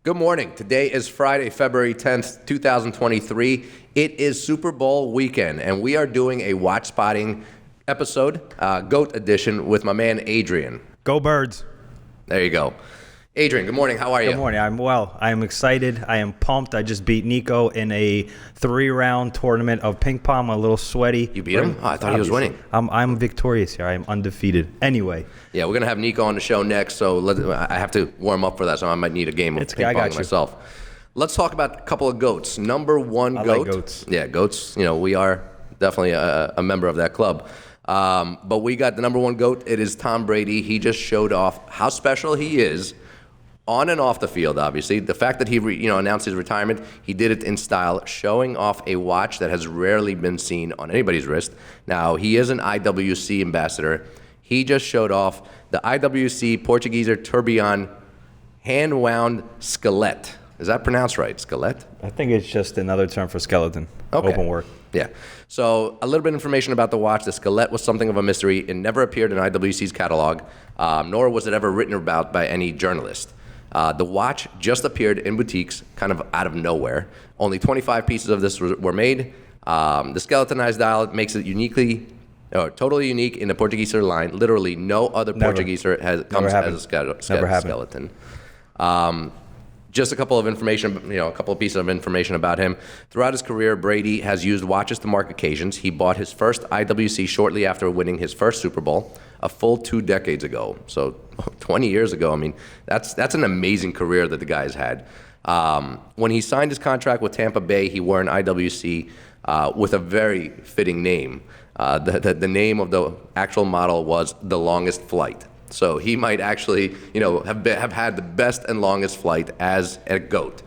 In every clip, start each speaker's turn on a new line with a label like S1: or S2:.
S1: Good morning. Today is Friday, February 10th, 2023. It is Super Bowl weekend, and we are doing a watch spotting episode, GOAT edition, with my man Adrian.
S2: Go Birds.
S1: There you go. Adrian, good morning. How are you?
S2: Good morning. I'm well. I am excited. I am pumped. I just beat Nico in a 3-round tournament of ping pong. I'm a little sweaty.
S1: You beat him? Oh, I thought he was winning.
S2: I'm victorious here. I am undefeated. Anyway.
S1: Yeah, we're going to have Nico on the show next, so I have to warm up for that, so I might need a game of ping pong myself. Let's talk about a couple of GOATs. Number one GOAT.
S2: I like GOATs.
S1: Yeah, GOATs. You know, we are definitely a member of that club. But we got the number one GOAT. It is Tom Brady. He just showed off how special he is on and off the field, obviously. The fact that he announced his retirement, he did it in style, showing off a watch that has rarely been seen on anybody's wrist. Now, he is an IWC ambassador. He just showed off the IWC Portuguese Tourbillon hand-wound skelet. Is that pronounced right? Skelet?
S2: I think it's just another term for skeleton.
S1: Okay.
S2: Open work.
S1: Yeah. So a little bit of information about the watch. The skelet was something of a mystery. It never appeared in IWC's catalog, nor was it ever written about by any journalist. The watch just appeared in boutiques kind of out of nowhere. Only 25 pieces of this were made. The skeletonized dial makes it totally unique in the Portuguese line. Literally no other Portuguese comes as a skeleton. Just a couple of pieces of information about him. Throughout his career, Brady has used watches to mark occasions. He bought his first IWC shortly after winning his first Super Bowl, a full 2 decades ago. So 20 years ago. I mean, that's an amazing career that the guy's had. When he signed his contract with Tampa Bay, he wore an IWC with a very fitting name. The name of the actual model was The Longest Flight. So he might actually, have had the best and longest flight as a GOAT.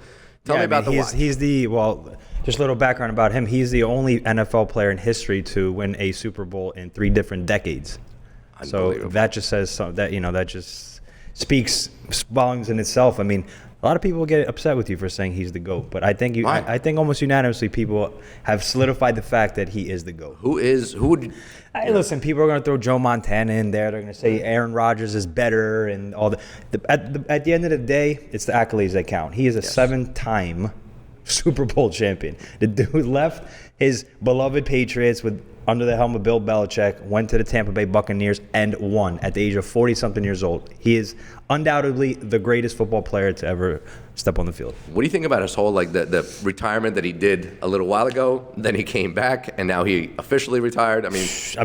S1: Tell me about the watch.
S2: Just a little background about him. He's the only NFL player in history to win a Super Bowl in 3 different decades. So that just says that just speaks volumes in itself. I mean, a lot of people get upset with you for saying he's the GOAT, but I think I think almost unanimously people have solidified the fact that he is the GOAT. Listen, people are going to throw Joe Montana in there. They're going to say Aaron Rodgers is better and all at the end of the day, it's the accolades that count. He is a 7-time Super Bowl champion. The dude left his beloved Patriots under the helm of Bill Belichick, went to the Tampa Bay Buccaneers, and won at the age of 40-something years old. He is undoubtedly the greatest football player to ever step on the field.
S1: What do you think about his whole, the retirement that he did a little while ago, then he came back, and now he officially retired? There's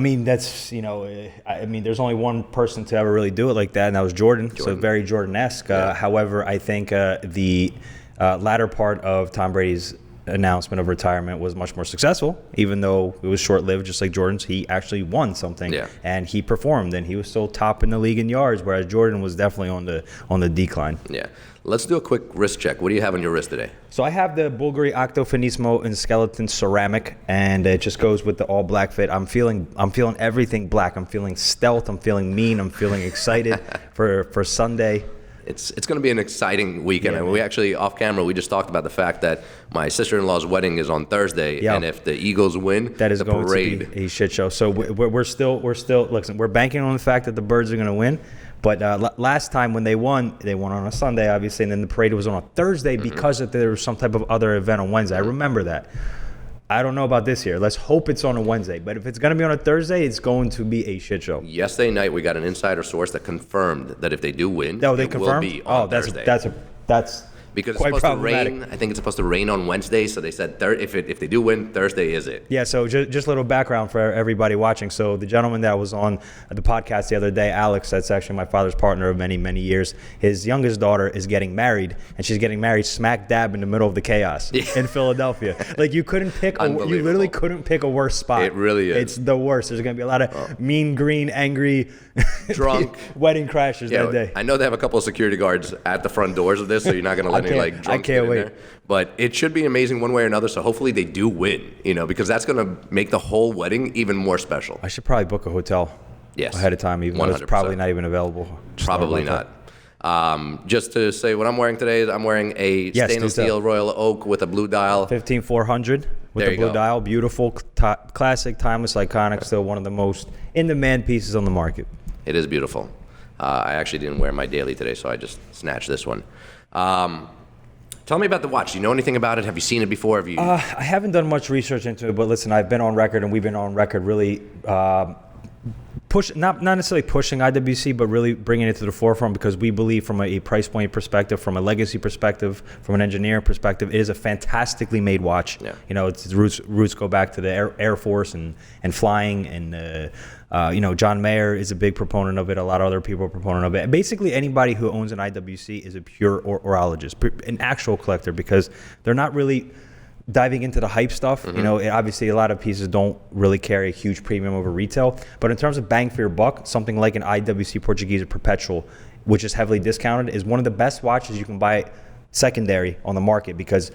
S2: only one person to ever really do it like that, and that was Jordan. So very Jordan-esque. Yeah. However, I think the latter part of Tom Brady's announcement of retirement was much more successful, even though it was short-lived, just like Jordan's. He actually won something, and he performed, and he was still top in the league in yards, whereas Jordan was definitely on the decline.
S1: Yeah. Let's do a quick wrist check. What do you have on your wrist today?
S2: So I have the Bulgari Octo Finismo in skeleton ceramic, and it just goes with the all-black fit. I'm feeling everything black. I'm feeling stealth. I'm feeling mean. I'm feeling excited for Sunday.
S1: It's going to be an exciting weekend. Yeah, and we actually, off camera, we just talked about the fact that my sister-in-law's wedding is on Thursday, and if the Eagles win,
S2: that is going to be a shit show. So we're still listen. We're banking on the fact that the Birds are going to win. But last time when they won on a Sunday, obviously, and then the parade was on a Thursday because there was some type of other event on Wednesday. I remember that. I don't know about this year. Let's hope it's on a Wednesday. But if it's going to be on a Thursday, it's going to be a shit show.
S1: Yesterday night, we got an insider source that confirmed that if they do win,
S2: will
S1: be on Thursday.
S2: That's
S1: because it's supposed to rain. I think it's supposed to rain on Wednesday, so they said if they do win, Thursday is it.
S2: Yeah, so just a little background for everybody watching. So the gentleman that was on the podcast the other day, Alex, that's actually my father's partner of many, many years, his youngest daughter is getting married, and she's getting married smack dab in the middle of the chaos in Philadelphia. Like you literally couldn't pick a worse spot.
S1: It really is.
S2: It's the worst. There's going to be a lot of mean, green, angry,
S1: drunk
S2: wedding crashers that day.
S1: I know they have a couple of security guards at the front doors of this, so you're not going to let any drunks get in there. But it should be amazing one way or another. So hopefully they do win, because that's going to make the whole wedding even more special.
S2: I should probably book a hotel ahead of time, even though it's probably not even available.
S1: Probably not. Just to say what I'm wearing today is I'm wearing a stainless steel Royal Oak with a blue dial.
S2: 15400 with the blue dial. Beautiful, classic, timeless, iconic. Still one of the most in-demand pieces on the market.
S1: It is beautiful. I actually didn't wear my daily today, so I just snatched this one. Tell me about the watch. Do you know anything about it? Have you seen it before? Have you?
S2: I haven't done much research into it, but listen, I've been on record, and we've been on record really not necessarily pushing IWC, but really bringing it to the forefront because we believe from a price point perspective, from a legacy perspective, from an engineering perspective, it is a fantastically made watch.
S1: Yeah.
S2: You know, its roots go back to the Air Force and flying, and you know, John Mayer is a big proponent of it. A lot of other people are proponent of it. Basically, anybody who owns an IWC is a pure orologist, an actual collector, because they're not really diving into the hype stuff. You know, obviously a lot of pieces don't really carry a huge premium over retail, but in terms of bang for your buck, something like an IWC Portuguese Perpetual, which is heavily discounted, is one of the best watches you can buy secondary on the market, because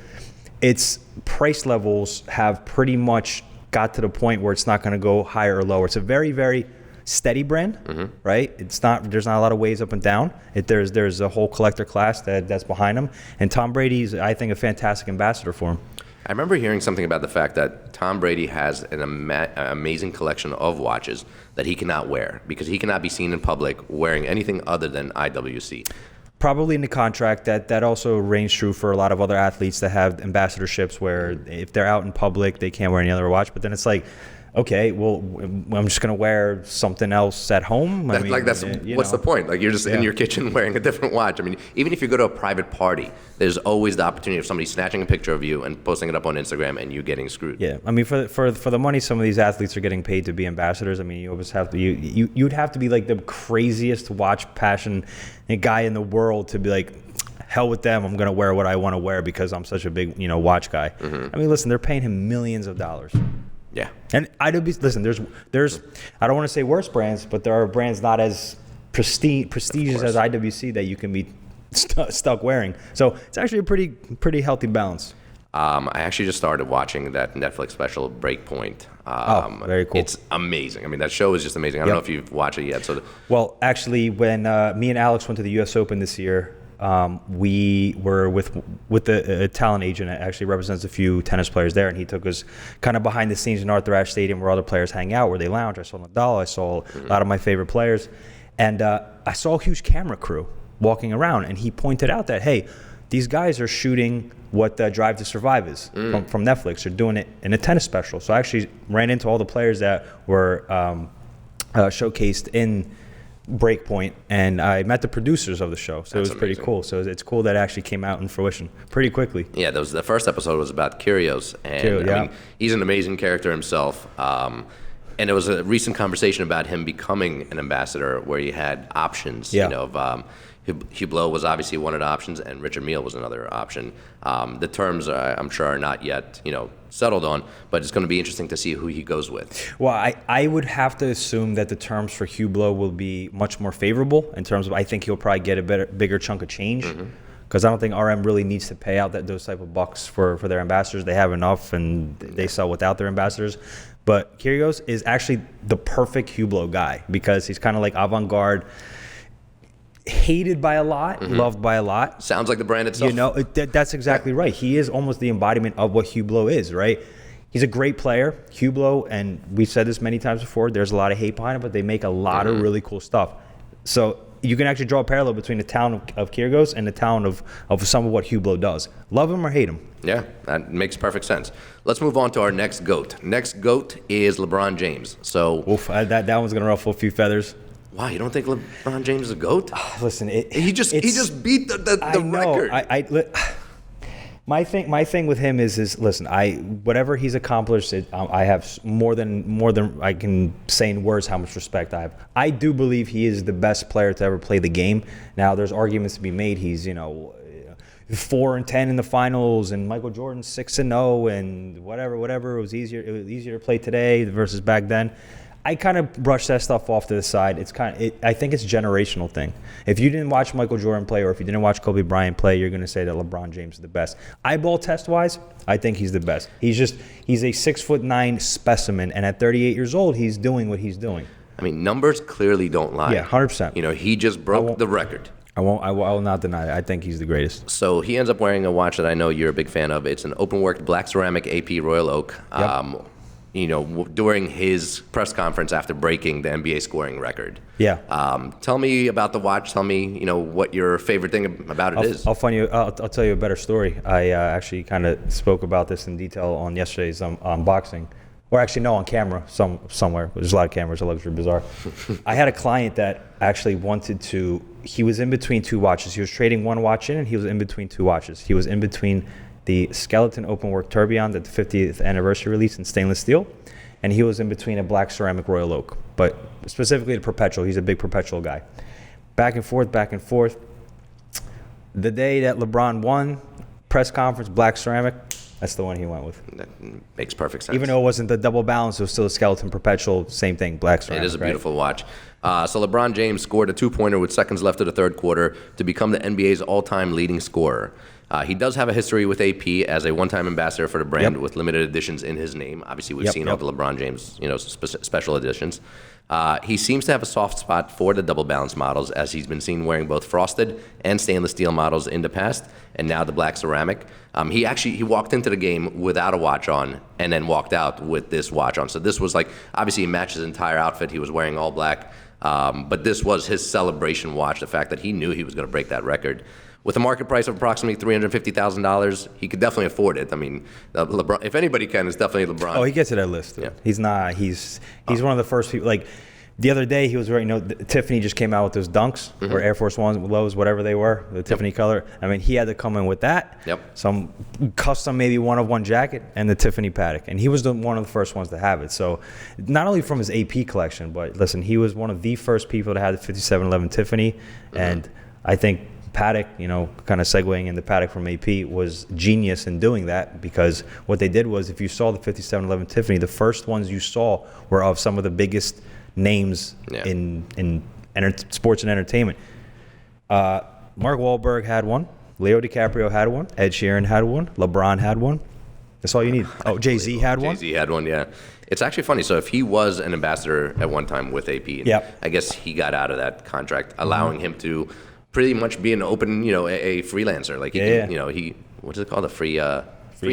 S2: its price levels have pretty much got to the point where it's not going to go higher or lower. It's a very, very steady brand, right? It's not. There's not a lot of waves up and down. There's a whole collector class that's behind him, and Tom Brady's, I think, a fantastic ambassador for him.
S1: I remember hearing something about the fact that Tom Brady has an amazing collection of watches that he cannot wear because he cannot be seen in public wearing anything other than IWC.
S2: Probably in the contract. That also reigns true for a lot of other athletes that have ambassadorships where if they're out in public, they can't wear any other watch. But then it's like, okay, well, I'm just going to wear something else at home.
S1: What's the point? Like, you're just in your kitchen wearing a different watch. I mean, even if you go to a private party, there's always the opportunity of somebody snatching a picture of you and posting it up on Instagram and you getting screwed.
S2: Yeah, I mean, for the money some of these athletes are getting paid to be ambassadors, I mean, you always have to, you'd have to be like the craziest watch passion guy in the world to be like, hell with them, I'm going to wear what I want to wear because I'm such a big, watch guy. I mean, listen, they're paying him millions of dollars.
S1: Yeah.
S2: And listen, there's I don't want to say worse brands, but there are brands not as prestigious as IWC that you can be stuck wearing. So it's actually a pretty healthy balance.
S1: I actually just started watching that Netflix special, Breakpoint.
S2: Very cool.
S1: It's amazing. I mean, that show is just amazing. I don't know if you've watched it yet.
S2: Well, actually, when me and Alex went to the U.S. Open this year, we were with the talent agent that actually represents a few tennis players there, and he took us kind of behind the scenes in Arthur Ashe Stadium where other players hang out, where they lounge. I saw Nadal, I saw a lot of my favorite players, and I saw a huge camera crew walking around, and he pointed out that, hey, these guys are shooting what Drive to Survive is from Netflix. They're doing it in a tennis special. So I actually ran into all the players that were showcased in Breakpoint, and I met the producers of the show, so it was pretty cool. So it's cool that it actually came out in fruition pretty quickly.
S1: Yeah, the first episode was about Kyrgios, and I mean, he's an amazing character himself. And it was a recent conversation about him becoming an ambassador where he had options. Hublot was obviously one of the options, and Richard Mille was another option. The terms, I'm sure, are not yet, settled on, but it's going to be interesting to see who he goes with.
S2: Well, I would have to assume that the terms for Hublot will be much more favorable in terms of, I think he'll probably get a bigger chunk of change, because I don't think RM really needs to pay out those type of bucks for their ambassadors. They have enough, and they sell without their ambassadors. But Kyrgios is actually the perfect Hublot guy because he's kind of like avant-garde, hated by a lot, loved by a lot.
S1: Sounds like the brand itself.
S2: That's exactly right. He is almost the embodiment of what Hublot is, right? He's a great player. Hublot, and we've said this many times before, there's a lot of hate behind it, but they make a lot of really cool stuff. So you can actually draw a parallel between the talent of Kyrgios and the talent of some of what Hublot does. Love him or hate him.
S1: Yeah, that makes perfect sense. Let's move on to our next GOAT. Next GOAT is LeBron James. So
S2: that one's going to ruffle a few feathers.
S1: Wow, you don't think LeBron James is a GOAT?
S2: Listen,
S1: he just beat the record.
S2: My thing with him is listen, whatever he's accomplished, I have more than I can say in words how much respect I have. I do believe he is the best player to ever play the game. Now, there's arguments to be made. He's 4-10 in the finals, and Michael Jordan 6-0, and whatever. It was easier to play today versus back then. I kind of brush that stuff off to the side. I think it's a generational thing. If you didn't watch Michael Jordan play, or if you didn't watch Kobe Bryant play, you're going to say that LeBron James is the best. Eyeball test-wise, I think he's the best. He's a 6'9" specimen, and at 38 years old, he's doing what he's doing.
S1: I mean, numbers clearly don't lie.
S2: Yeah, 100%.
S1: He just broke the record.
S2: I will not deny it. I think he's the greatest.
S1: So he ends up wearing a watch that I know you're a big fan of. It's an open-worked black ceramic AP Royal Oak.
S2: Yep.
S1: during his press conference after breaking the NBA scoring record.
S2: Yeah.
S1: Tell me about the watch. Tell me, what your favorite thing about it is.
S2: I'll tell you a better story. I actually kind of spoke about this in detail on yesterday's unboxing. Or actually, no, on camera somewhere. There's a lot of cameras at Luxury Bazaar. I had a client that actually he was in between two watches. He was trading one watch in, and he was in between two watches. He was in between the Skeleton Openwork Tourbillon, that the 50th anniversary release in stainless steel, and he was in between a black ceramic Royal Oak, but specifically the Perpetual. He's a big Perpetual guy. Back and forth. The day that LeBron won, press conference, black ceramic, that's the one he went with.
S1: That makes perfect sense.
S2: Even though it wasn't the double balance, it was still a Skeleton Perpetual, same thing, black ceramic.
S1: It is a beautiful watch. So LeBron James scored a two-pointer with seconds left of the third quarter to become the NBA's all-time leading scorer. He does have a history with AP as a one-time ambassador for the brand with limited editions in his name. Obviously, we've seen all the LeBron James, special editions. He seems to have a soft spot for the double balance models, as he's been seen wearing both frosted and stainless steel models in the past, and now the black ceramic. He walked into the game without a watch on and then walked out with this watch on. So this was obviously he matched his entire outfit. He was wearing all black, but this was his celebration watch, the fact that he knew he was going to break that record. With a market price of approximately $350,000, he could definitely afford it. I mean, LeBron, if anybody can, it's definitely LeBron.
S2: Oh, he gets to that list. Yeah. He's not. He's one of the first people. Like the other day, he was wearing. Tiffany just came out with those Dunks or Air Force Ones, lows, whatever they were, the Tiffany color. I mean, he had to come in with that. Some custom, maybe one of one jacket, and the Tiffany paddock, and he was one of the first ones to have it. So, not only from his AP collection, but listen, he was one of the first people to have the 5711 Tiffany, and I think Paddock, kind of segueing into Paddock from AP, was genius in doing that, because what they did was, if you saw the 5711 Tiffany, the first ones you saw were of some of the biggest names in sports and entertainment. Mark Wahlberg had one, Leo DiCaprio had one, Ed Sheeran had one, LeBron had one. That's all you need. Oh, Jay-Z had one?
S1: Jay-Z had one, yeah. It's actually funny. So if he was an ambassador at one time with AP, I guess he got out of that contract, allowing him to pretty much be an open, a freelancer. Like he can, what is it called? A free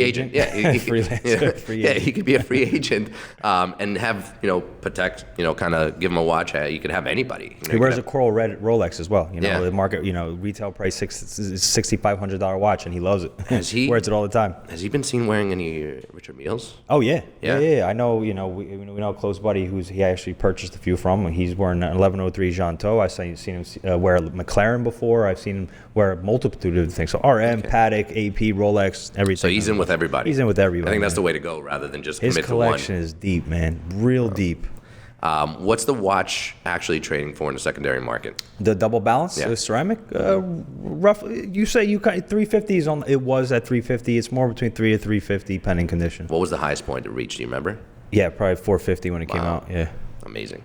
S1: agent? Yeah.
S2: Freelancer. Free agent.
S1: He could be a free agent and have, Patek, kind of give him a watch. You could have anybody.
S2: He wears a coral red Rolex as well. The market, retail price $6,500 watch, and he loves it. He wears it all the time.
S1: Has he been seen wearing any Richard Milles?
S2: Oh, yeah. I know, we know a close buddy he actually purchased a few from. He's wearing an 1103 Jean Teau. I've seen him wear McLaren before. I've seen him wear a multitude of things. So RM, Patek, AP, Rolex, everything.
S1: So he's in with everybody.
S2: He's in with everybody.
S1: I think that's the way to go, rather than just commit to one.
S2: His collection is deep, man. Real deep.
S1: What's the watch actually trading for in the secondary market?
S2: The double balance, the ceramic, roughly. You say 350 is on. It was at 350. It's more between 3 to 350, pending condition.
S1: What was the highest point it reached? Do you remember?
S2: Yeah, probably 450 when it came out. Yeah.
S1: Amazing.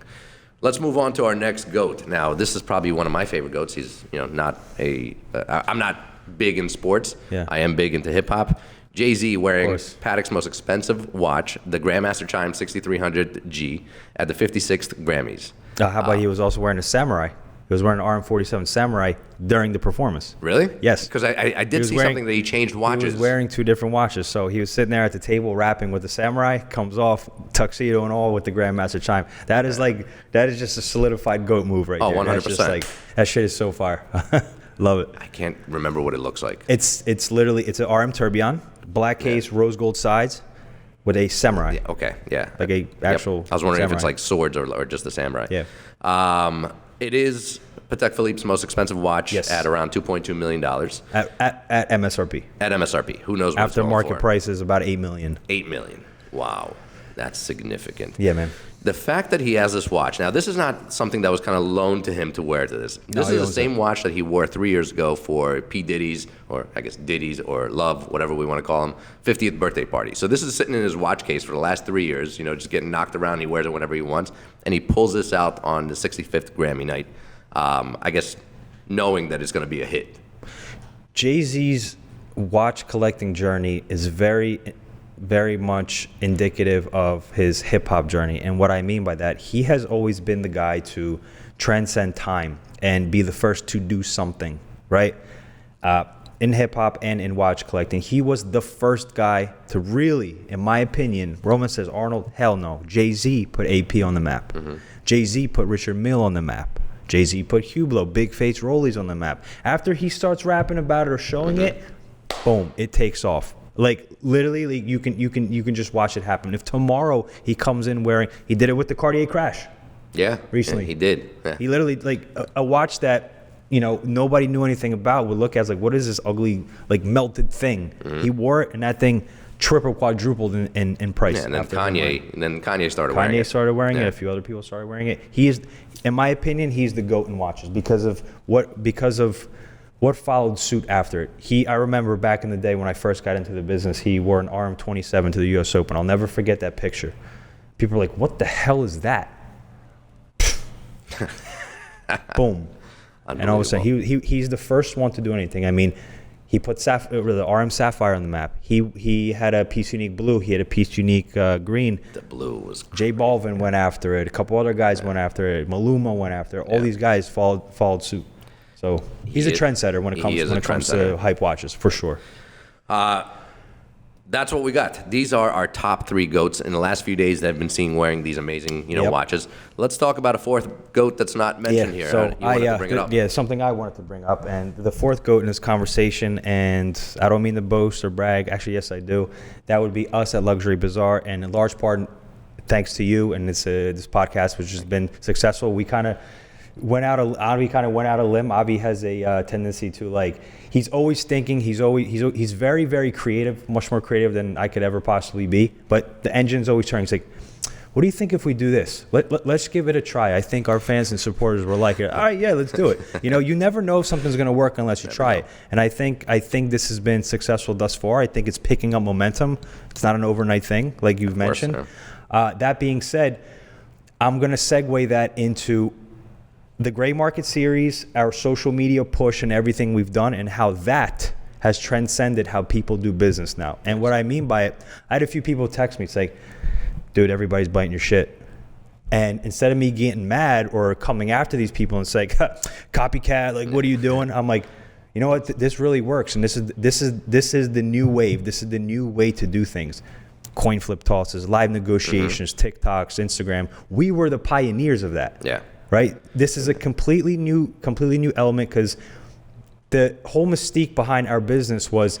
S1: Let's move on to our next GOAT. Now, this is probably one of my favorite GOATs. He's, not I'm not big in sports.
S2: Yeah.
S1: I am big into hip hop. Jay-Z wearing Patek's most expensive watch, the Grandmaster Chime 6300G, at the 56th Grammys.
S2: How about he was also wearing a Samurai? He was wearing an RM-47 Samurai during the performance.
S1: Really?
S2: Yes.
S1: Because I did see something that he changed watches.
S2: He was wearing two different watches. So he was sitting there at the table rapping with the Samurai, comes off, tuxedo and all, with the Grandmaster Chime. That is just a solidified GOAT move right there.
S1: 100%.
S2: That's just that shit is so fire. Love it.
S1: I can't remember what it looks like.
S2: It's literally, it's an RM Tourbillon, black case, rose gold sides, with a Samurai.
S1: Yeah, okay, yeah.
S2: Like a actual
S1: I was wondering
S2: Samurai.
S1: if it's like swords or just the Samurai.
S2: Yeah.
S1: It is Patek Philippe's most expensive watch at around $2.2 million.
S2: At MSRP.
S1: At MSRP. Who knows what
S2: After
S1: it's going
S2: market
S1: for.
S2: price is about $8 million.
S1: $8 million. Wow. That's significant.
S2: Yeah, man.
S1: The fact that he has this watch, now this is not something that was kind of loaned to him to wear to this. This is the same watch that he wore 3 years ago for P. Diddy's, or I guess Diddy's, or Love, whatever we want to call him, 50th birthday party. So this is sitting in his watch case for the last 3 years, just getting knocked around. He wears it whenever he wants. And he pulls this out on the 65th Grammy night, I guess knowing that it's going to be a hit.
S2: Jay-Z's watch collecting journey is very much indicative of his hip-hop journey. And what I mean by that, he has always been the guy to transcend time and be the first to do something, right? in hip hop and in watch collecting. He was the first guy to really, in my opinion, Roman says Arnold, hell no. Jay-Z put AP on the map. Jay-Z put Richard Mille on the map. Jay-Z put Hublot, Big Face Rollies on the map. After he starts rapping about it or showing it, boom, it takes off. Like literally, like, you can just watch it happen. If tomorrow he comes in wearing, he did it with the Cartier crash.
S1: Yeah,
S2: recently
S1: he did. Yeah.
S2: He literally, like, a watch that nobody knew anything about would look at as like, what is this ugly, like, melted thing? He wore it, and that thing triple, quadrupled in price.
S1: Yeah, and then Kanye started wearing it.
S2: Kanye started wearing it. A few other people started wearing it. He is, in my opinion, he's the GOAT in watches because of what followed suit after it. I remember back in the day when I first got into the business, he wore an RM27 to the U.S. Open. I'll never forget that picture. People are like, what the hell is that? Boom. And all of a sudden, he's the first one to do anything. I mean, he put the RM Sapphire on the map. He had a Piece Unique blue. He had a Piece Unique green.
S1: The blue was crazy.
S2: J Balvin went after it. A couple other guys went after it. Maluma went after it. All these guys followed suit. So he's a trendsetter when it comes to hype watches, for sure.
S1: That's what we got. These are our top 3 GOATs in the last few days that have been seen wearing these amazing, watches. Let's talk about a 4th GOAT that's not mentioned here.
S2: So
S1: you wanted to bring it up.
S2: Yeah, something I wanted to bring up. And the 4th GOAT in this conversation, and I don't mean to boast or brag. Actually, yes, I do. That would be us at Luxury Bazaar. And in large part, thanks to you and this podcast, which has been successful. We kind of went out a limb. Avi has a tendency to, like, he's always thinking. He's very, very creative, much more creative than I could ever possibly be. But the engine's always turning. He's like, what do you think if we do this? Let's give it a try. I think our fans and supporters will like it. All right, yeah, let's do it. You never know if something's going to work unless you try it. And I think this has been successful thus far. I think it's picking up momentum. It's not an overnight thing, like you've mentioned. That being said, I'm going to segue that into the Gray Market series, our social media push, and everything we've done, and how that has transcended how people do business now. And what I mean by it, I had a few people text me, it's like, dude, everybody's biting your shit. And instead of me getting mad or coming after these people and saying, copycat, like, what are you doing? I'm like, you know what, this really works, and this is the new wave. This is the new way to do things. Coin flip tosses, live negotiations, TikToks, Instagram. We were the pioneers of that.
S1: Yeah.
S2: Right? This is a completely new element, because the whole mystique behind our business was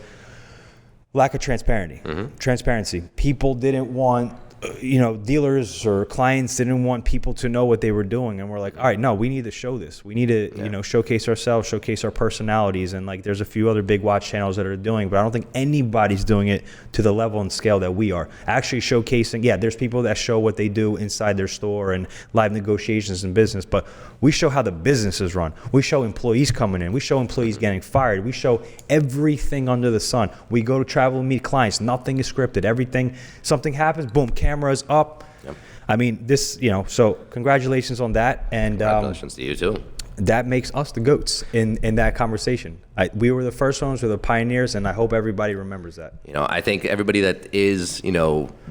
S2: lack of transparency. People didn't want, dealers or clients didn't want people to know what they were doing. And we're like, all right, no, we need to show this. We need to, showcase ourselves, showcase our personalities. And, like, there's a few other big watch channels that are doing, but I don't think anybody's doing it to the level and scale that we are. Actually showcasing, there's people that show what they do inside their store and live negotiations and business, but we show how the business is run. We show employees coming in. We show employees getting fired. We show everything under the sun. We go to travel and meet clients. Nothing is scripted. Everything, something happens, boom, cameras up. Yep. I mean, this, so congratulations on that. And
S1: congratulations to you too.
S2: That makes us the GOATs in that conversation. We were the first ones, we're the pioneers, and I hope everybody remembers that.
S1: I think everybody that is,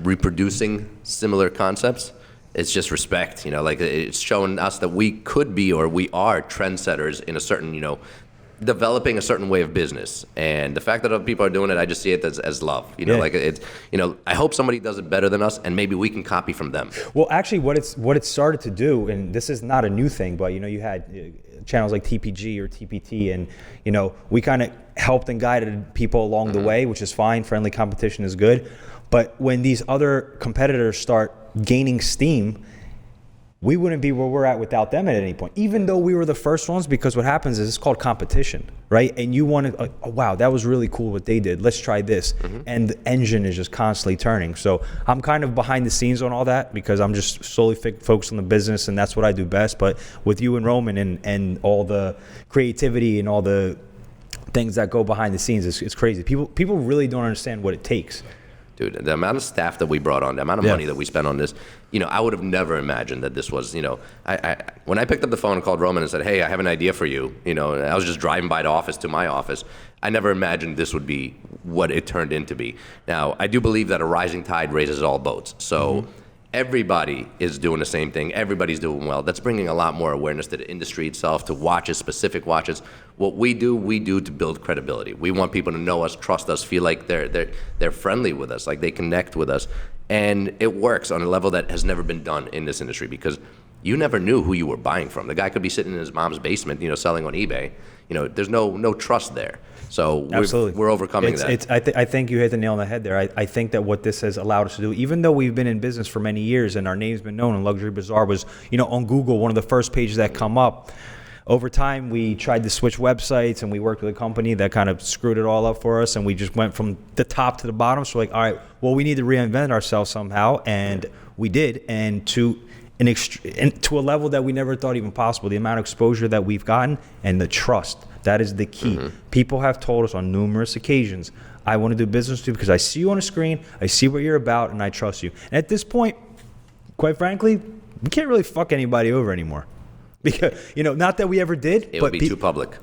S1: reproducing similar concepts, it's just respect. Like, it's showing us that we could be, or we are, trendsetters in a certain, developing a certain way of business. And the fact that other people are doing it, I just see it as love. Like, it's, I hope somebody does it better than us, and maybe we can copy from them.
S2: Well, actually, what it started to do, and this is not a new thing, but you had channels like TPG or TPT, and we kind of helped and guided people along the way, which is fine. Friendly competition is good. But when these other competitors start gaining steam, we wouldn't be where we're at without them at any point, even though we were the first ones, because what happens is it's called competition, right? And you want to, oh, wow, that was really cool what they did. Let's try this. And the engine is just constantly turning. So I'm kind of behind the scenes on all that, because I'm just solely focused on the business, and that's what I do best. But with you and Roman and all the creativity and all the things that go behind the scenes, it's crazy. People really don't understand what it takes.
S1: Dude, the amount of staff that we brought on, the amount of money that we spent on this, I would have never imagined that this was, when I picked up the phone and called Roman and said, hey, I have an idea for you, and I was just driving by to my office, I never imagined this would be what it turned into be. Now, I do believe that a rising tide raises all boats. So everybody is doing the same thing. Everybody's doing well. That's bringing a lot more awareness to the industry itself, to watches, specific watches. What we do to build credibility. We want people to know us, trust us, feel like they're friendly with us, like they connect with us. And it works on a level that has never been done in this industry, because you never knew who you were buying from. The guy could be sitting in his mom's basement, selling on eBay. There's no trust there. So we're overcoming that.
S2: I think you hit the nail on the head there. I think that what this has allowed us to do, even though we've been in business for many years and our name's been known, and Luxury Bazaar was, on Google, one of the first pages that come up. Over time, we tried to switch websites, and we worked with a company that kind of screwed it all up for us, and we just went from the top to the bottom. So all right, well, we need to reinvent ourselves somehow, and we did, and to a level that we never thought even possible. The amount of exposure that we've gotten and the trust, that is the key. People have told us on numerous occasions, I want to do business with you because I see you on a screen, I see what you're about, and I trust you. And at this point, quite frankly, we can't really fuck anybody over anymore. Because, not that we ever did.
S1: It would be too public.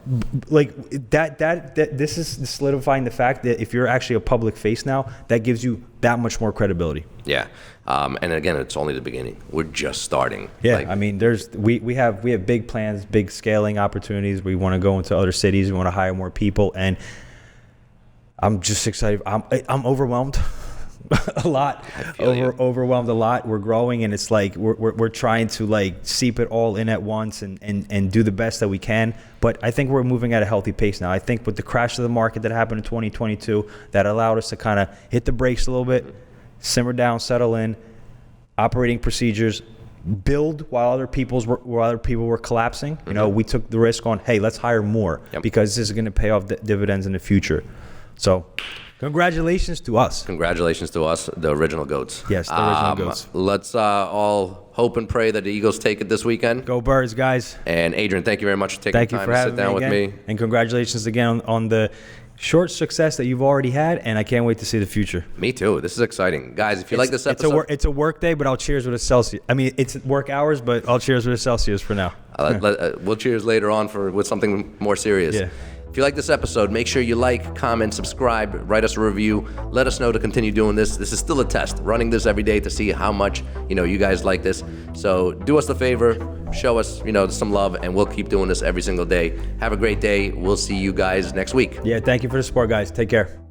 S2: Like, this is solidifying the fact that if you're actually a public face now, that gives you that much more credibility.
S1: Yeah. And again, it's only the beginning. We're just starting.
S2: Yeah, we have big plans, big scaling opportunities. We want to go into other cities. We want to hire more people. And I'm just excited. I'm overwhelmed. A lot, overwhelmed a lot. We're growing, and it's like we're trying to seep it all in at once and do the best that we can. But I think we're moving at a healthy pace now. I think with the crash of the market that happened in 2022, that allowed us to kind of hit the brakes a little bit, simmer down, settle in, operating procedures, build while other people were collapsing. We took the risk on, hey, let's hire more because this is going to pay off dividends in the future. So. Congratulations to us.
S1: Congratulations to us, the original GOATs.
S2: Yes, the original GOATs.
S1: Let's all hope and pray that the Eagles take it this weekend.
S2: Go Birds, guys.
S1: And Adrian, thank you very much for taking the time to sit down with me.
S2: And congratulations again on the short success that you've already had, and I can't wait to see the future.
S1: Me too. This is exciting. Guys, if you like this episode.
S2: It's a work day, but I'll cheers with a Celsius. I mean, it's work hours, but I'll cheers with a Celsius for now.
S1: We'll cheers later on with something more serious. Yeah. If you like this episode, make sure you like, comment, subscribe, write us a review. Let us know to continue doing this. This is still a test, running this every day to see how much, you guys like this. So do us the favor, show us, some love, and we'll keep doing this every single day. Have a great day. We'll see you guys next week.
S2: Yeah, thank you for the support, guys. Take care.